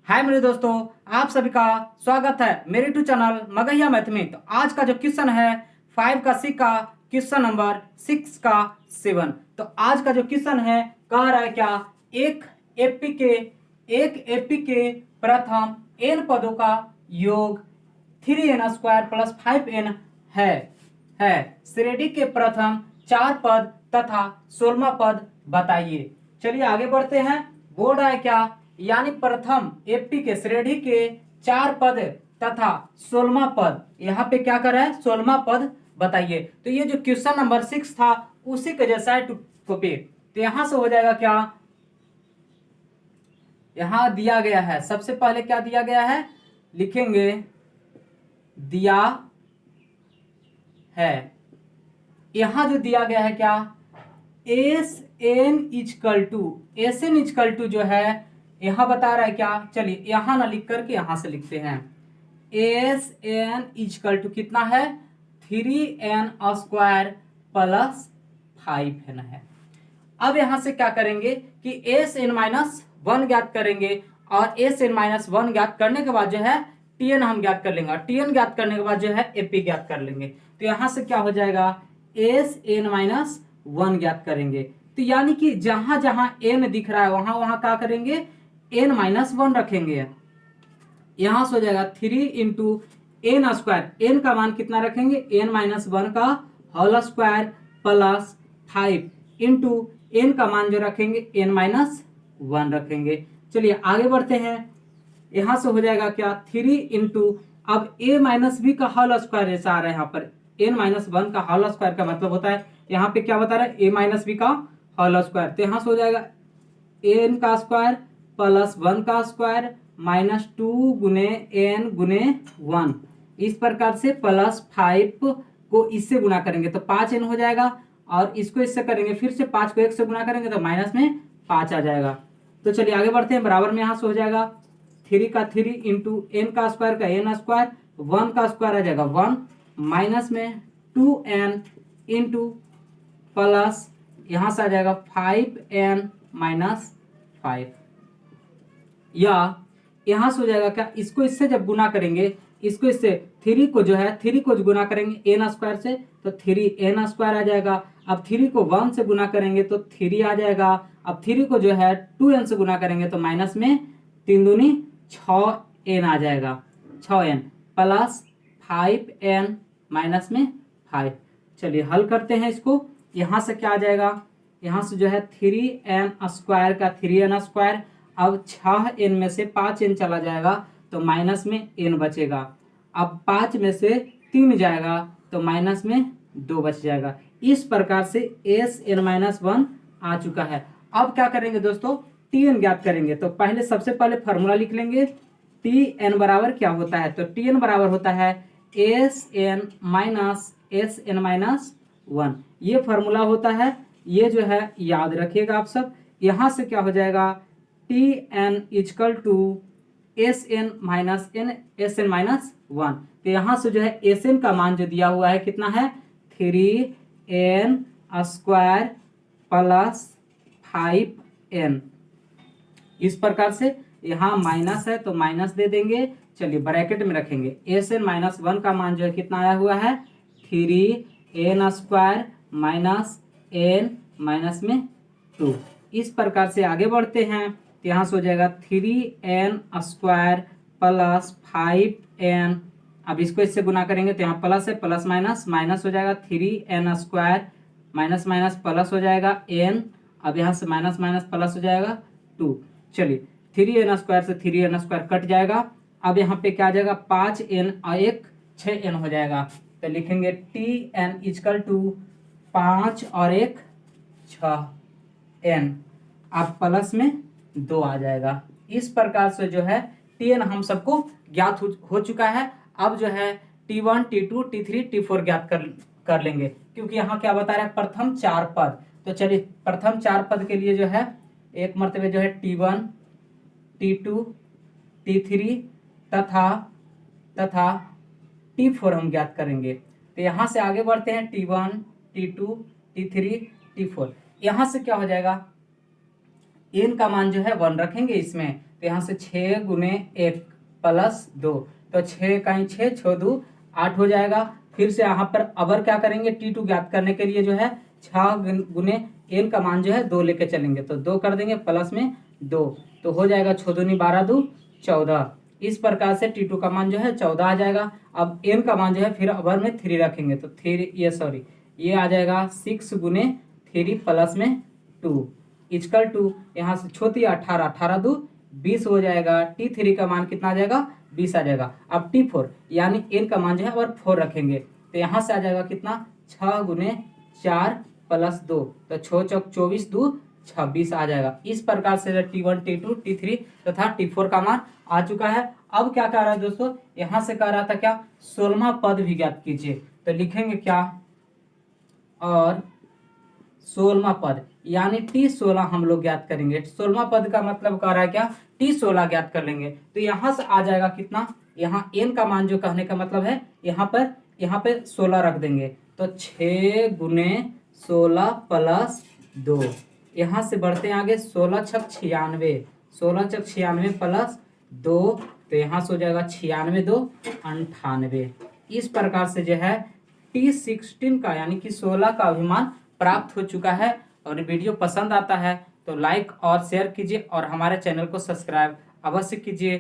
हाय मेरे दोस्तों, आप सभी का स्वागत है मेरे यूट्यूब चैनल मगहिया मैथ में। तो आज का जो क्वेश्चन है 5 का सी का क्वेश्चन नंबर 6 का 7। तो आज का जो क्वेश्चन है कह रहा है क्या, एक एपी के प्रथम n पदों का योग 3n² प्लस 5n है श्रेणी के प्रथम 4 पद तथा 16वां पद बताइए। चलिए आगे बढ़ते हैं। बोल रहा है क्या, यानी प्रथम एपी के श्रेणी के 4 पद तथा 16वां पद, यहाँ पे क्या कर रहा है 16वां पद बताइए। तो ये जो क्वेश्चन नंबर 6 था उसी के जैसा है टू कॉपी। तो यहां से हो जाएगा क्या, यहां दिया गया है सबसे पहले क्या दिया गया है, लिखेंगे दिया है। यहां जो दिया गया है क्या, एन इजकल टू जो है यहां बता रहा है क्या, चलिए यहां ना लिख करके यहां से लिखते हैं। एन इजकल टू कितना है 3n² प्लस 5n है। अब यहां से क्या करेंगे कि Sn-1 ज्ञात करेंगे और Sn-1 ज्ञात करने के बाद जो है Tn हम ज्ञात कर लेंगे और Tn ज्ञात करने के बाद जो है Ap ज्ञात कर लेंगे। तो यहां से क्या हो जाएगा Sn-1 ज्ञात करेंगे। तो यानी कि जहां जहां n दिख रहा है वहां वहां क्या करेंगे n-1 रखेंगे। यहां से हो जाएगा 3 इंटू n², n का मान कितना रखेंगे n-1 का whole square plus 5 into n का मान जो रखेंगे n-1 रखेंगे। चलिए आगे बढ़ते हैं। यहां से हो जाएगा क्या 3 इंटू, अब a-b का होल स्क्वायर जैसा आ रहा है यहाँ पर n-1 का होल स्क्वायर का मतलब होता है, यहाँ पे क्या बता रहा है a-b का होल स्क्वायर। तो यहां से हो जाएगा n का स्क्वायर प्लस 1 का स्क्वायर माइनस 2 गुने n गुने 1, इस प्रकार से प्लस 5 को इससे गुना करेंगे तो 5n हो जाएगा और इसको इससे करेंगे फिर से 5 को 1 से गुना करेंगे तो माइनस में 5 आ जाएगा। तो चलिए आगे बढ़ते हैं। बराबर में यहां से हो जाएगा 3 का 3 इंटू n का स्क्वायर का n², 1 का स्क्वायर आ जाएगा 1 माइनस में 2n इंटू प्लस यहां से आ जाएगा 5n माइनस 5, या यहां से हो जाएगा क्या, इसको इससे जब गुना करेंगे, इसको इससे 3 को जो है 3 को गुना करेंगे n² से तो 3n² आ जाएगा। अब 3 को 1 से गुना करेंगे तो 3 आ जाएगा। अब 3 को जो है 2n से गुना करेंगे तो माइनस में 3 दूनी 6n आ जाएगा, 6n प्लस 5n माइनस में 5। चलिए हल करते हैं इसको। यहां से क्या आ जाएगा, यहां से जो है 3n² का 3n², अब 6n में से 5n चला जाएगा तो माइनस में n बचेगा। अब 5 में से 3 जाएगा तो माइनस में 2 बच जाएगा। इस प्रकार से Sn-1 आ चुका है। अब क्या करेंगे दोस्तों, Tn ज्ञात करेंगे। तो पहले सबसे पहले फॉर्मूला लिख लेंगे। Tn बराबर क्या होता है, तो Tn बराबर होता है Sn-1, ये फॉर्मूला होता है, ये जो है याद रखिएगा आप सब। यहां से क्या हो जाएगा Tn इजकल टू Sn-1। तो यहां से जो है Sn का मान जो दिया हुआ है कितना है 3n² प्लस 5n। इस प्रकार से यहाँ माइनस है तो माइनस दे देंगे। चलिए ब्रैकेट में रखेंगे। Sn-1 का मान जो है कितना आया हुआ है 3n² माइनस n माइनस में 2। इस प्रकार से आगे बढ़ते हैं। तो यहाँ से हो जाएगा 3n² प्लस 5n। अब इसको इससे गुना करेंगे तो यहाँ प्लस है, प्लस माइनस माइनस हो जाएगा 3n² माइनस माइनस प्लस हो जाएगा n। अब यहाँ से माइनस माइनस प्लस हो जाएगा 2। चलिए 3n² से 3n² कट जाएगा। अब यहाँ पे क्या आ जाएगा 5n और 1 6n हो जाएगा। तो लिखेंगे Tn इजकल टू 5 और 1 6n, अब प्लस में 2 आ जाएगा। इस प्रकार से जो है Tn हम सबको ज्ञात हो चुका है। अब जो है T1 T2 T3 T4 ज्ञात कर लेंगे, क्योंकि यहाँ क्या बता रहा है प्रथम 4 पद। तो चलिए प्रथम 4 पद के लिए जो है एक मर्तबे जो है T1 T2 T3 तथा T4 हम ज्ञात करेंगे। तो यहाँ से आगे बढ़ते हैं T1 T2 T3 T4। यहाँ से क्या हो जाएगा एन का मान जो है 1 रखेंगे इसमें, तो यहाँ से 6 गुने 1 प्लस 2, तो 6 का 6, 6 2 8 हो जाएगा। फिर से यहाँ पर अबर क्या करेंगे, T2 ज्ञात करने के लिए जो है 6 गुने एन का मान जो है 2 लेके चलेंगे, तो 2 कर देंगे प्लस में 2, तो हो जाएगा 6 दूनी 12 2 14। इस प्रकार से T2 का मान जो है 14 आ जाएगा। अब एन का मान जो है फिर अबर में 3 रखेंगे, तो 3 ये आ जाएगा 6 गुने 3 प्लस में 2 इजकल टू यहाँ से छोटी 18, 18 2 20 हो जाएगा। T3 का मान कितना आ जाएगा, 20 आ जाएगा। अब T4 यानी एन का मान जो है और 4 रखेंगे, तो यहाँ से आ जाएगा कितना, 6 गुने 4 प्लस 2, तो 6 चौक 24 2 26 आ जाएगा। इस प्रकार से T1 T2 T3 तथा T4 का मान आ चुका है। अब क्या कह रहा है दोस्तों, यहाँ से कह रहा था क्या, 16वां पद भी ज्ञात कीजिए, तो लिखेंगे क्या, और 16वां पद यानी T16 हम लोग ज्ञात करेंगे। 16वां पद का मतलब कह रहा है क्या, T16 ज्ञात कर लेंगे, तो यहाँ से आ जाएगा कितना, यहाँ एन का मान जो कहने का मतलब है यहाँ पे 16 रख देंगे, तो 6 गुने 16 प्लस 2, यहाँ से बढ़ते हैं आगे, 16 छक 96, 16 छक 96 प्लस 2, तो यहाँ से हो जाएगा 96 2 98। इस प्रकार से जो है T16 का यानी कि 16 का अभिमान प्राप्त हो चुका है। और वीडियो पसंद आता है तो लाइक और शेयर कीजिए और हमारे चैनल को सब्सक्राइब अवश्य कीजिए।